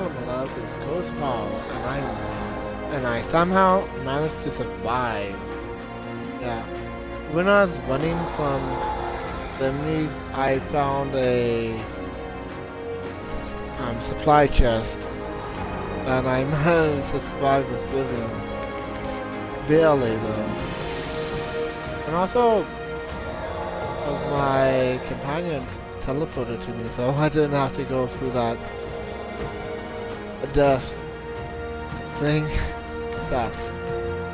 Everyone loves is Ghost Paul, and I somehow managed to survive. Yeah. When I was running from the enemies, I found a supply chest, and I managed to survive with living. Barely though. And also, my companions teleported to me, so I didn't have to go through that death thing stuff.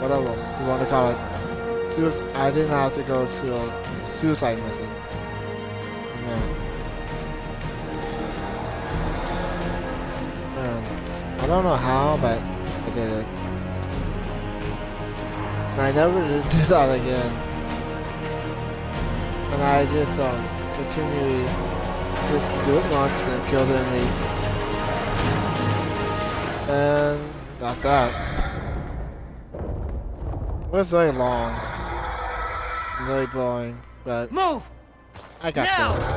Whatever you want to call it. I didn't have to go to a suicide mission. I don't know how, but I did it. And I never did do that again. And I just continue just do it once and kill the enemies. And that's that. It was very long. Very boring, but move! I got now. through it.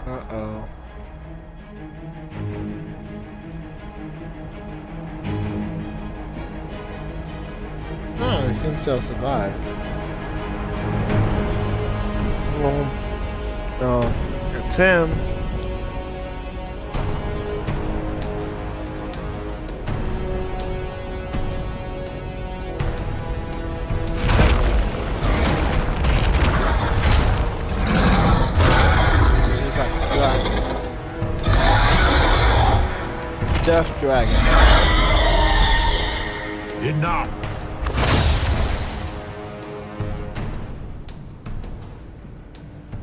Uh-oh. Oh, they seem to have survived. Well, no, it's him. Death Dragon. Enough!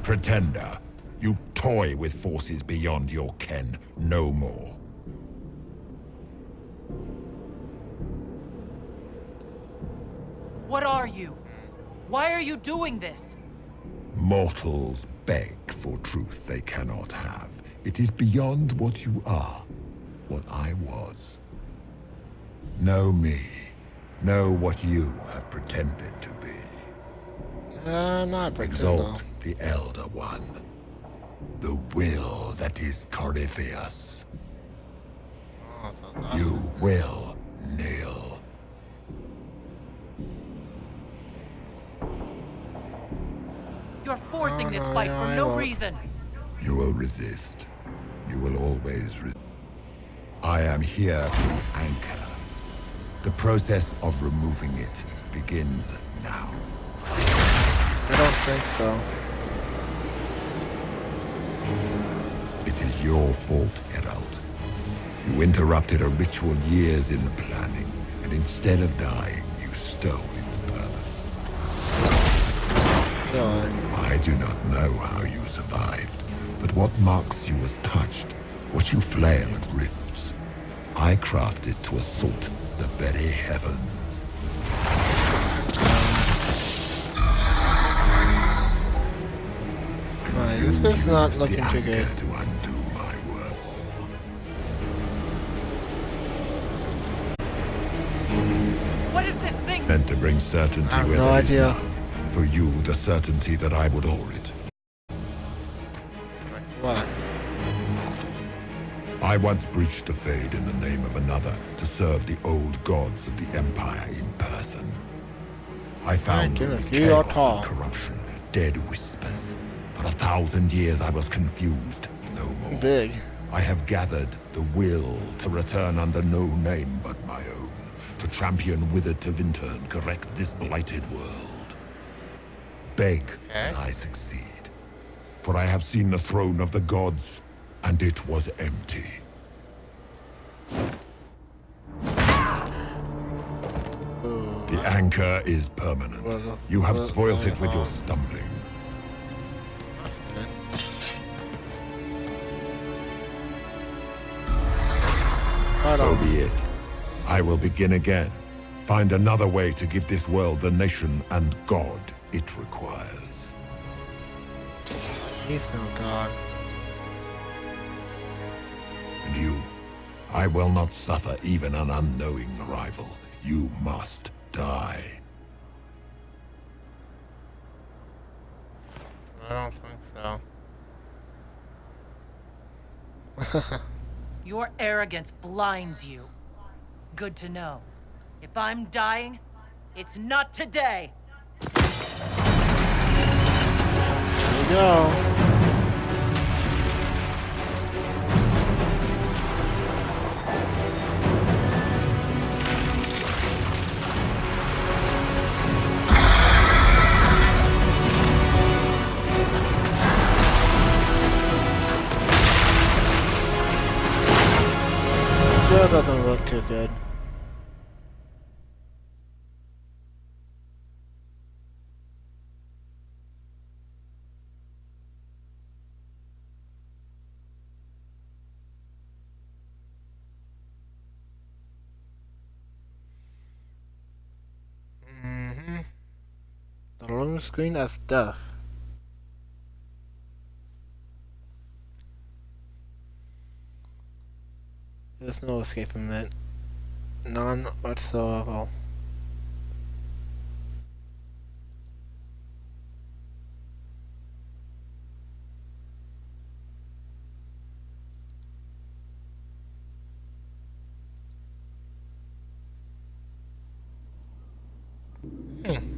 Pretender, you toy with forces beyond your ken, no more. What are you? Why are you doing this? Mortals beg for truth they cannot have. It is beyond what you are. What I was. Know me. Know what you have pretended to be. Not pretend. Exalt the Elder One. The will that is Corypheus. Oh, You will kneel. You're forcing this fight for no reason. You will resist. You will always resist. I am here to anchor. The process of removing it begins now. I don't think so. It is your fault, Herald. You interrupted a ritual years in the planning, and instead of dying, you stole its purpose. I do not know how you survived, but what marks you as touched, what you flail at rifts, I crafted to assault the very heavens. This is not looking too good. To undo my work. What is this thing? Meant to bring certainty I have where no there is idea. none. For you, the certainty that I would owe it. What? I once breached the Fade in the name of another to serve the old gods of the Empire in person. I found goodness, only you are chaos tall. and corruption, dead whispers. For 1,000 years I was confused, no more. Big. I have gathered the will to return under no name but my own, to champion Withered to Winter and correct this blighted world. Beg that I succeed, for I have seen the throne of the gods, and it was empty. The anchor is permanent. You have spoilt it with your stumbling. So be it. I will begin again. Find another way to give this world the nation and God it requires. He's no god. And you, I will not suffer even an unknowing rival. You must die. don't think so. Your arrogance blinds you. Good to know. If I'm dying, it's not today. Here we go. Still doesn't look too good. The loading screen as stuff. There's no escape from it. None whatsoever.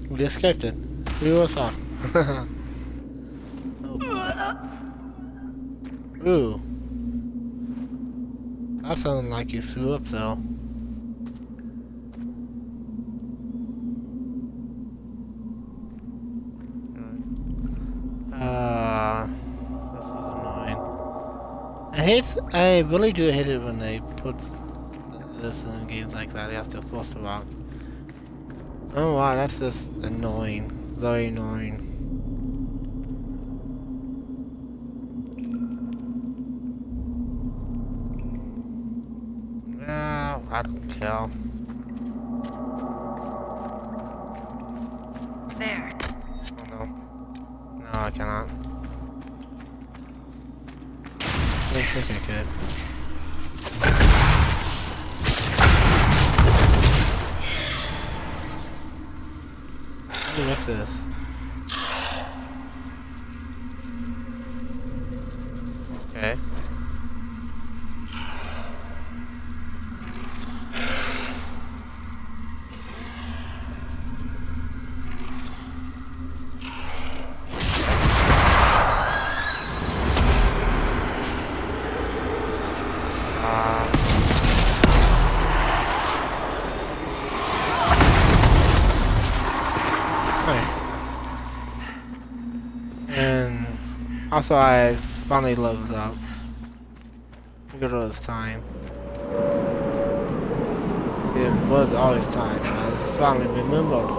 We escaped it. We was on. Oh. Ooh. That sounded like you threw up though. This was annoying. I really do hate it when they put this in games like that. You have to force to walk. Oh wow, that's just annoying. Very annoying. No, I don't care. There. Oh no. No, I cannot. I didn't think I could. What's this? Okay. Nice. And also I finally leveled up. Look at all this time. See, it was all this time, and I just finally remembered.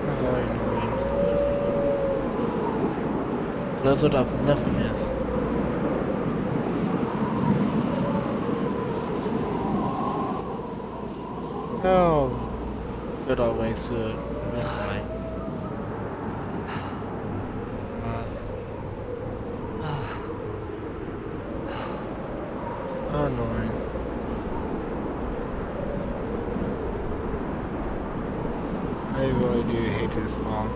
That's very annoying. Blizzard of nothingness. Oh, good old way through it. That's fine. Annoying. I really do hate this part.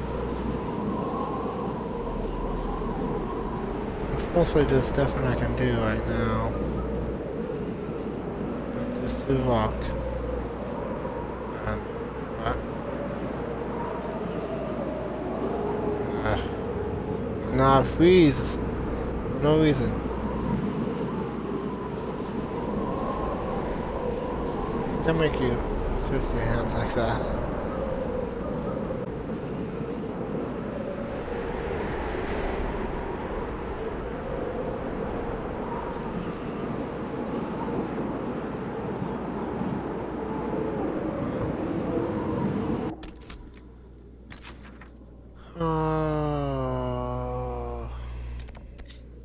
It's mostly just stuff I can do right now. But just to walk. And what? Nah, freeze. For no reason. Can't make you switch your hands like that.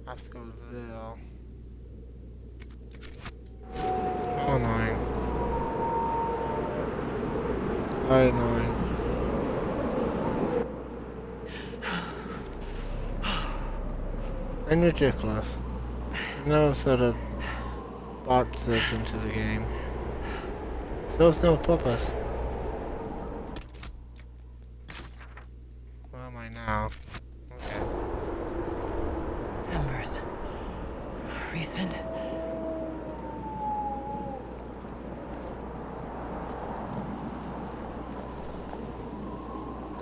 Let's go there. Oh, annoying. Very annoying. And ridiculous. I never said it brought this into the game. So it's no purpose. Where am I now? Okay. Embers. Recent.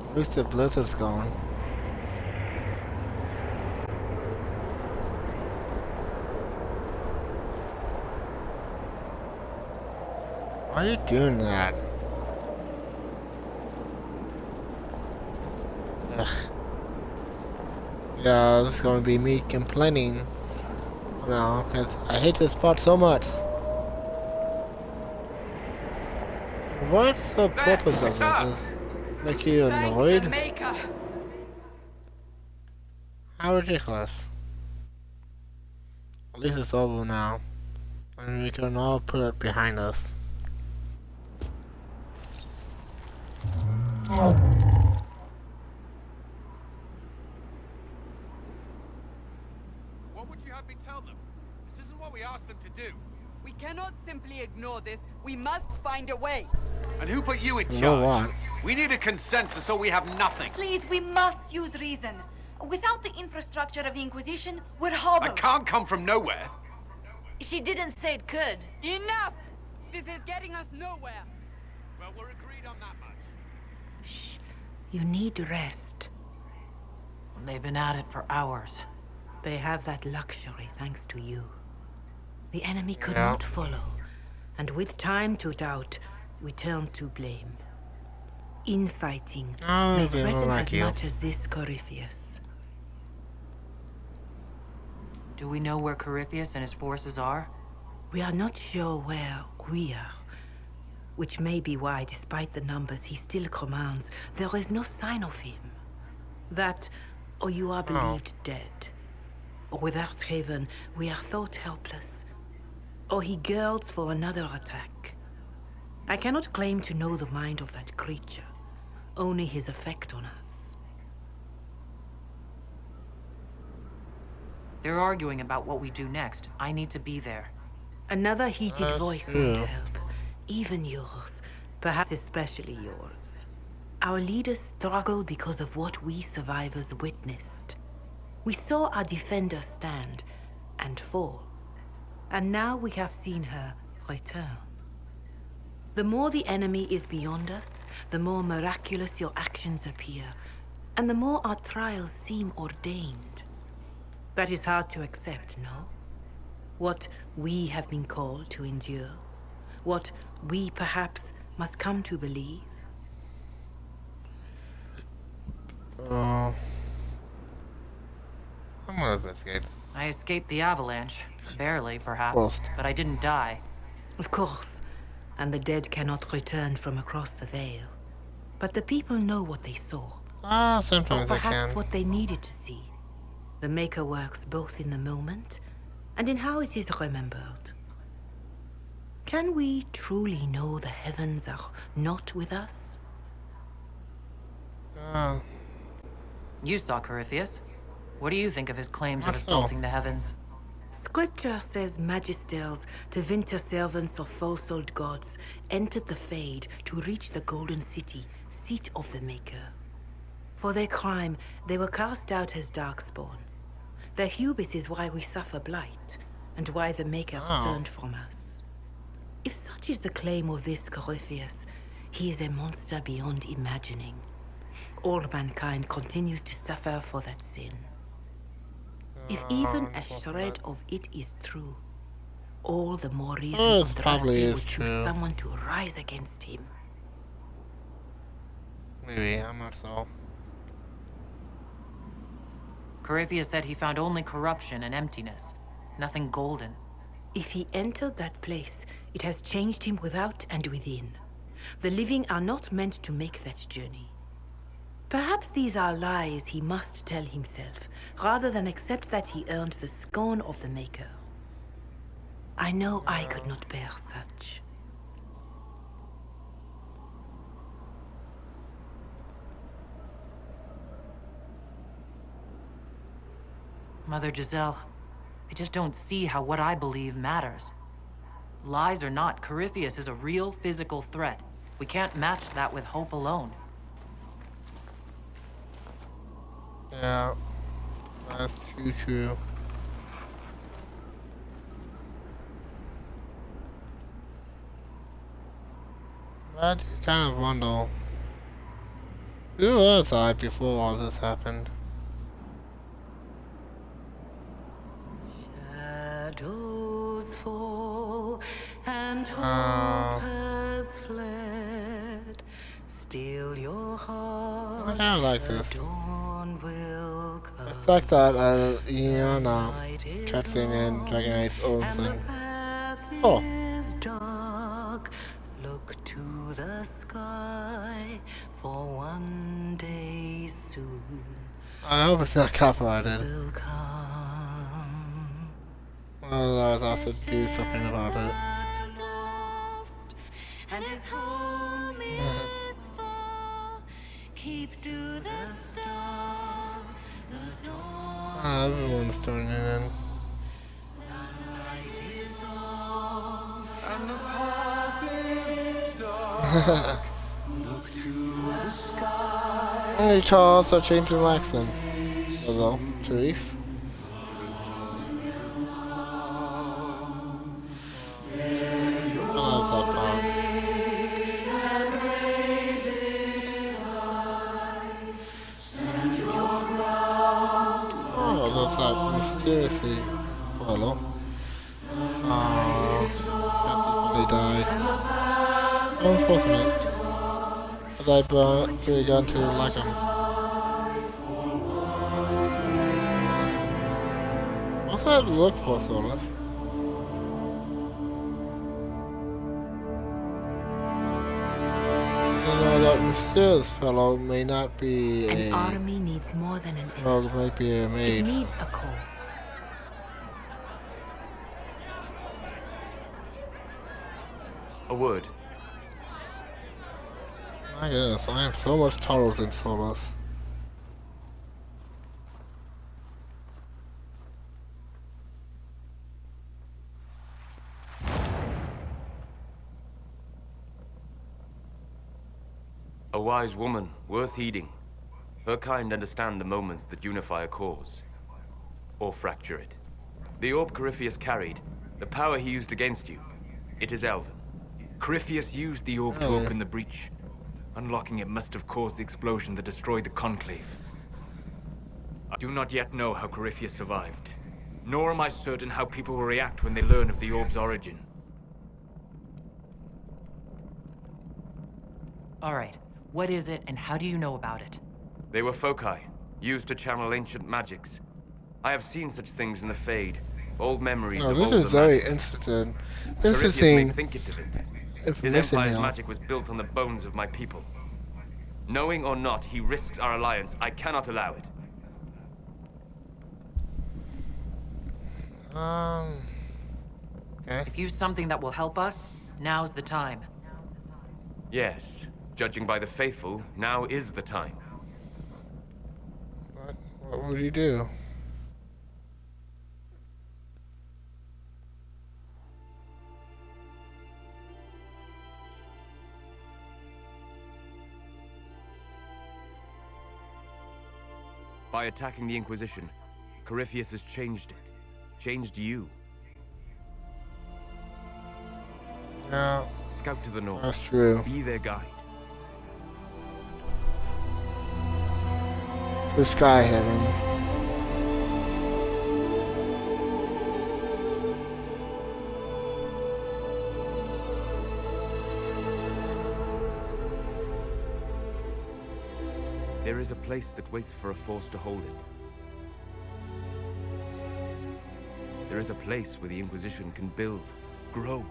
At least the blizzard's gone. Why are you doing that? Ugh. Yeah, this is gonna be me complaining now, because I hate this part so much. What's the purpose of this? Is make you annoyed? How ridiculous. At least it's over now. And we can all put it behind us. What would you have me tell them? This isn't what we asked them to do. We cannot simply ignore this. We must find a way. And who put you in You charge? know what? We need a consensus or we have nothing. Please, we must use reason. Without the infrastructure of the Inquisition, we're I hobbled. can't come from nowhere. She didn't say it could. Enough! This is getting us nowhere. Well, we're agreed on that much. Shh. You need rest. They've been at it for hours. They have that luxury thanks to you. The enemy could Yeah. not follow, and with time to doubt, we turn to blame. Infighting Oh, may they don't threaten like as you. much as this Corypheus. Do we know where Corypheus and his forces are? We are not sure where we are, which may be why, despite the numbers he still commands, there is no sign of him. That, or you are believed dead, or without Haven, we are thought helpless, or he girds for another attack. I cannot claim to know the mind of that creature, only his effect on us. They're arguing about what we do next. I need to be there. Another heated That's voice true. won't help, even yours, perhaps especially yours. Our leaders struggle because of what we survivors witnessed. We saw our defender stand and fall, and now we have seen her return. The more the enemy is beyond us, the more miraculous your actions appear, and the more our trials seem ordained. That is hard to accept, no? What we have been called to endure, what we perhaps must come to believe. I'm gonna investigate. I escaped the avalanche. Barely, perhaps. First. But I didn't die. Of course, and the dead cannot return from across the veil. But the people know what they saw, Ah, or sometimes I perhaps can. what they needed to see. The Maker works both in the moment and in how it is remembered. Can we truly know the heavens are not with us? Ah, You saw Corypheus. What do you think of his claims of Not so. assaulting the heavens? Scripture says magisters, to winter servants of false-souled gods, entered the Fade to reach the Golden City, seat of the Maker. For their crime, they were cast out as darkspawn. Their hubris is why we suffer blight, and why the Maker Oh. turned from us. If such is the claim of this Corypheus, he is a monster beyond imagining. All mankind continues to suffer for that sin. If even a shred of it is true, all the more reason Oh, it Andraste probably is would choose true. someone to rise against him. maybe, I'm not so. Corypheus said he found only corruption and emptiness. Nothing golden. If he entered that place, it has changed him without and within. The living are not meant to make that journey. Perhaps these are lies he must tell himself, rather than accept that he earned the scorn of the Maker. I know I could not bear such. Mother Giselle, I just don't see how what I believe matters. Lies or not, Corypheus is a real physical threat. We can't match that with hope alone. Yeah, that's too true. But you kind of wonder, who was I before all this happened? Shadows fall and hope has fled. Still your heart. I kind of like this. Dawn will come. It's like that Iana cutscene in Dragon Age own thing. Oh. Is dark. Look to the sky for one day soon I hope it's not copyrighted. will come. Otherwise I'll have to do something about it. Lost, and his home is far. Keep to the stars, the dawn. Everyone's turning in. Only Charles are changing accent. Hello, Therese. I love that part. Oh, I love that mysteriously fellow. Oh, he died. How unfortunate. But I began to like him. What's that look for, Solus? You know, that mysterious fellow may not be An a... army needs more than an Well, enemy. it might be a It maid. needs a cause. A word. My goodness, I am so much taller than Solus. A wise woman, worth heeding. Her kind understand the moments that unify a cause. Or fracture it. The orb Corypheus carried, the power he used against you, it is elven. Corypheus used the orb to open the breach. Unlocking it must have caused the explosion that destroyed the Conclave. I do not yet know how Corypheus survived. Nor am I certain how people will react when they learn of the orb's origin. All right, what is it and how do you know about it? They were foci, used to channel ancient magics. I have seen such things in the Fade. Old memories Oh, of this older is very magic. interesting. Corypheus may Interesting think it of it. His information empire's here. magic was built on the bones of my people. Knowing or not, he risks our alliance. I cannot allow it. Okay. If you something that will help us, now's the time. Yes, judging by the faithful, now is the time. What would you do? By attacking the Inquisition, Corypheus has changed it. Changed you. Yeah, Scout to the north. that's true. Be their guide. The sky heaven. There is a place that waits for a force to hold it. There is a place where the Inquisition can build, grow.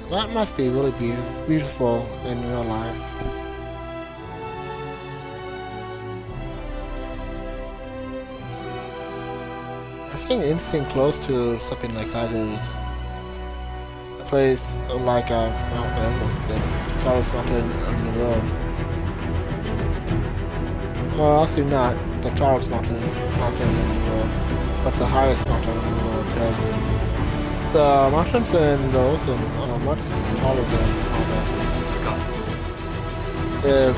That must be really beautiful in real life. I think instinct close to something like that is a place like Mount Everest, the tallest mountain in the world. Well, actually not the tallest mountain. mountain in the world. What's the highest mountain in the world? Because the mountains in the ocean are much taller than our mountains. If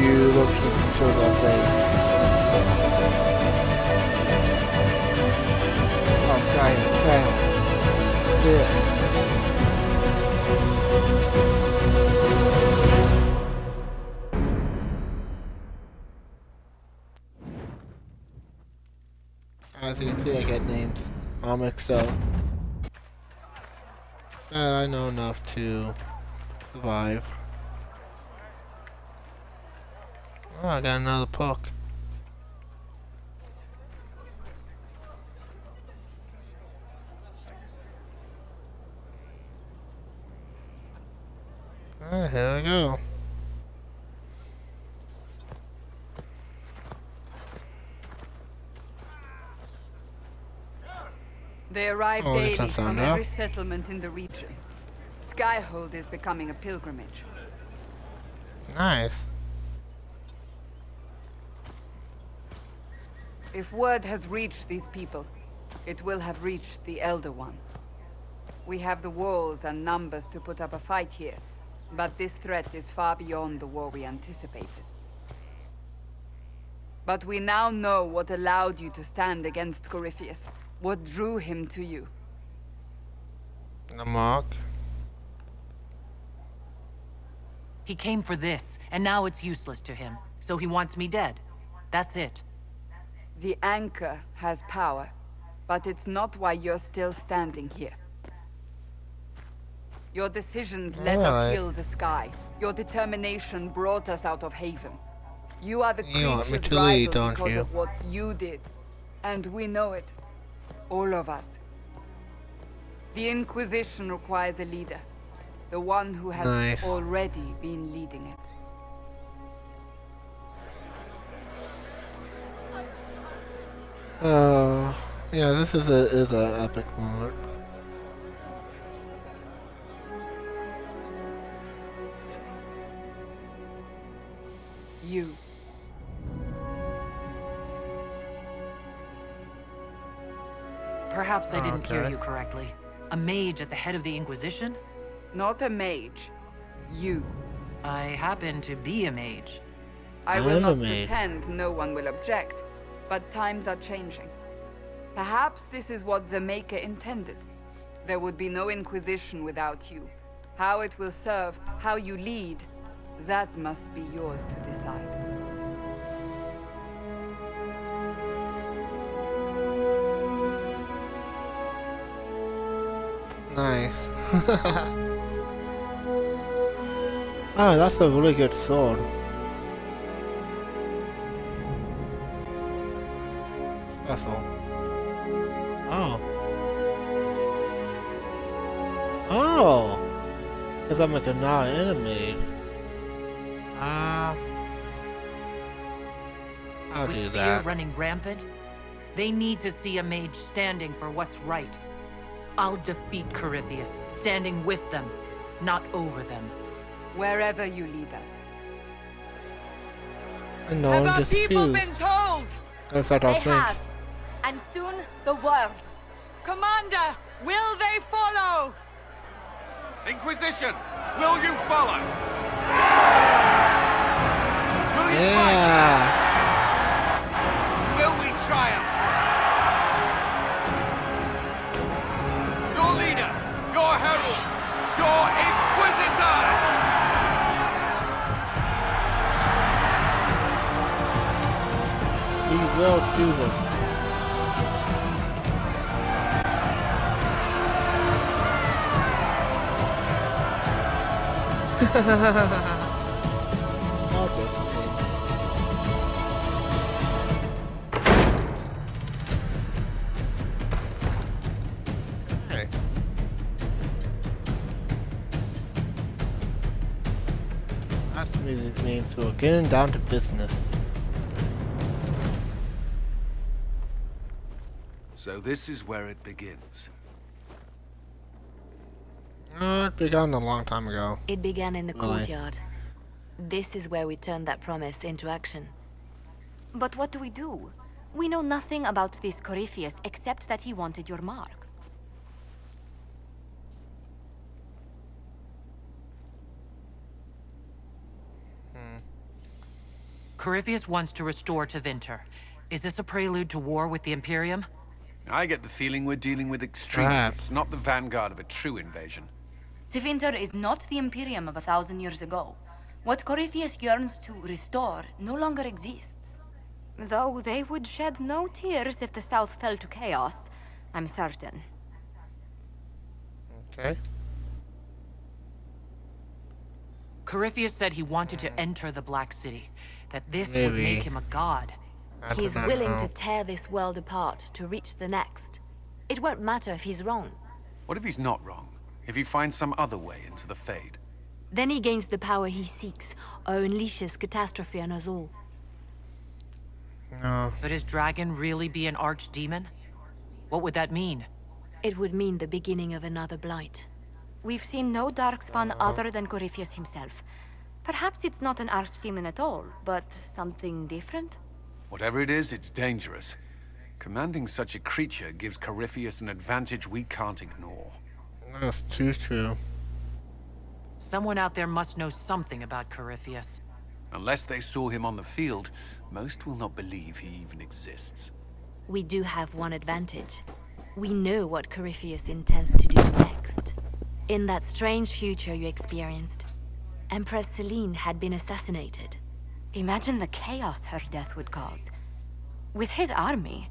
you look to the place. Oh, silent. Yeah. As you can see, I get names all mixed up. But I know enough to survive. Oh, I got another puck. Ah, here we go. They arrive Holy daily from Cassandra. every settlement in the region. Skyhold is becoming a pilgrimage. Nice. If word has reached these people, it will have reached the Elder One. We have the walls and numbers to put up a fight here, but this threat is far beyond the war we anticipated. But we now know what allowed you to stand against Corypheus, what drew him to you. The mark. He came for this, and now it's useless to him. So he wants me dead. That's it. The anchor has power, but it's not why you're still standing here. Your decisions led us kill the sky. Your determination brought us out of Haven. You are the You want me creature's to lead, rival don't because you? of what you did. And we know it. All of us. The Inquisition requires a leader. The one who has Nice. already been leading it. Yeah, this is an epic moment. You. Perhaps I didn't hear Okay. you correctly. A mage at the head of the Inquisition? Not a mage. You. I happen to be a mage. I will I'm a not mage. pretend no one will object, but times are changing. Perhaps this is what the Maker intended. There would be no Inquisition without you. How it will serve, how you lead, that must be yours to decide. Nice. Oh, that's a really good sword. Special. Oh. Oh! Because I'm like a non-enemy. I'll With do fear that. running rampant, they need to see a mage standing for what's right. I'll defeat Corypheus, standing with them, not over them. Wherever you lead us. And no Have one our people disputes. been told? That's what I They think. have. And soon, the world. Commander, will they follow? Inquisition, will you follow? Will you fight? Yeah. Will we triumph? Your leader, your herald, your inquisitor! We will do this. All jokes aside. Hey. That's music means we're getting down to business. So this is where it begins. It began a long time ago. It began in the Really? courtyard. This is where we turned that promise into action. But what do we do? We know nothing about this Corypheus except that he wanted your mark. Corypheus wants to restore Tevinter. Is this a prelude to war with the Imperium? I get the feeling we're dealing with extremists, Perhaps. not the vanguard of a true invasion. Tevinter is not the Imperium of 1,000 years ago. What Corypheus yearns to restore no longer exists. Though they would shed no tears if the South fell to chaos, I'm certain. Okay. Corypheus said he wanted to enter the Black City, that this would Maybe. make him a god. I He's do not willing know. to tear this world apart to reach the next. It won't matter if he's wrong. What if he's not wrong? If he finds some other way into the Fade? Then he gains the power he seeks, or unleashes catastrophe on us all. No. Could his dragon really be an archdemon? What would that mean? It would mean the beginning of another blight. We've seen no darkspawn other than Corypheus himself. Perhaps it's not an archdemon at all, but something different? Whatever it is, it's dangerous. Commanding such a creature gives Corypheus an advantage we can't ignore. That's too true. Someone out there must know something about Corypheus. Unless they saw him on the field, most will not believe he even exists. We do have one advantage. We know what Corypheus intends to do next. In that strange future you experienced, Empress Celine had been assassinated. Imagine the chaos her death would cause. With his army.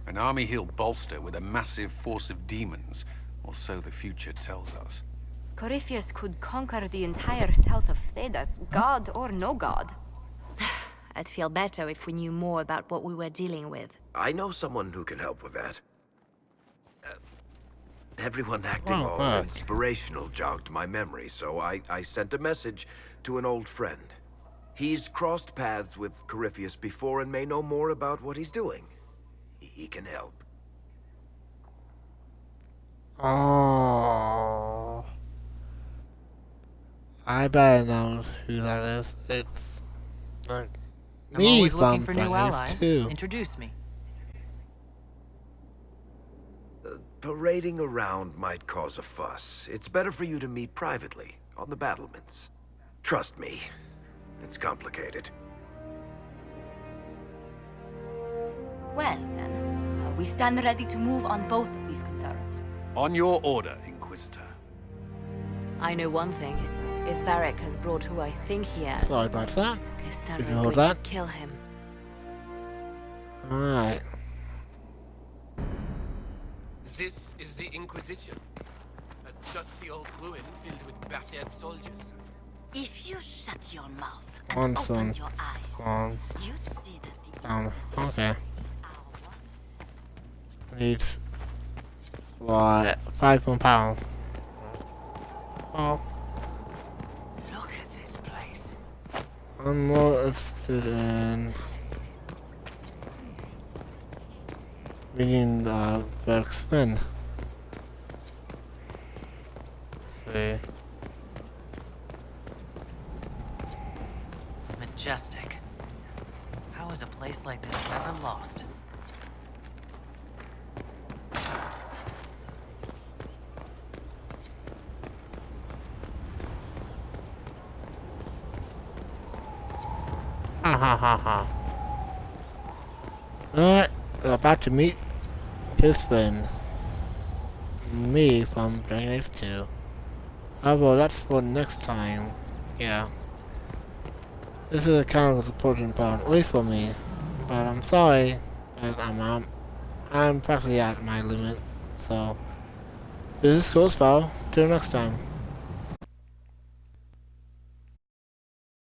An army he'll bolster with a massive force of demons, or so the future tells us. Corypheus could conquer the entire south of Thedas, god or no god. I'd feel better if we knew more about what we were dealing with. I know someone who can help with that. Everyone acting Oh, all fuck. inspirational jogged my memory, so I sent a message to an old friend. He's crossed paths with Corypheus before and may know more about what he's doing. He can help. Oh. I better know who that is. It's like I'm me always looking from for new Dragon Age allies. 2. Introduce me. Parading around might cause a fuss. It's better for you to meet privately, on the battlements. Trust me, it's complicated. Well, then, we stand ready to move on both of these concerns. On your order, Inquisitor. I know one thing. If Varric has brought who I think he has, Sorry about that. Cassandra's you hold going that. to kill him. Alright. This is the Inquisition. A dusty old ruin filled with battered soldiers. If you shut your mouth One and son. open your eyes, Gone. you'd see that the Down. Inquisition Okay. is our one. Needs what? 5 pound. Oh, Look at this place. I'm more interested in reading the X-Men. See. Majestic. How is a place like this ever lost? Ha ha ha ha. Alright, we're about to meet his friend. Me from Dragon Age 2. Oh, well, that's for next time. Yeah. This is a kind of important part, at least for me. But I'm sorry, but I'm practically at my limit. So, this is Codex. Till next time.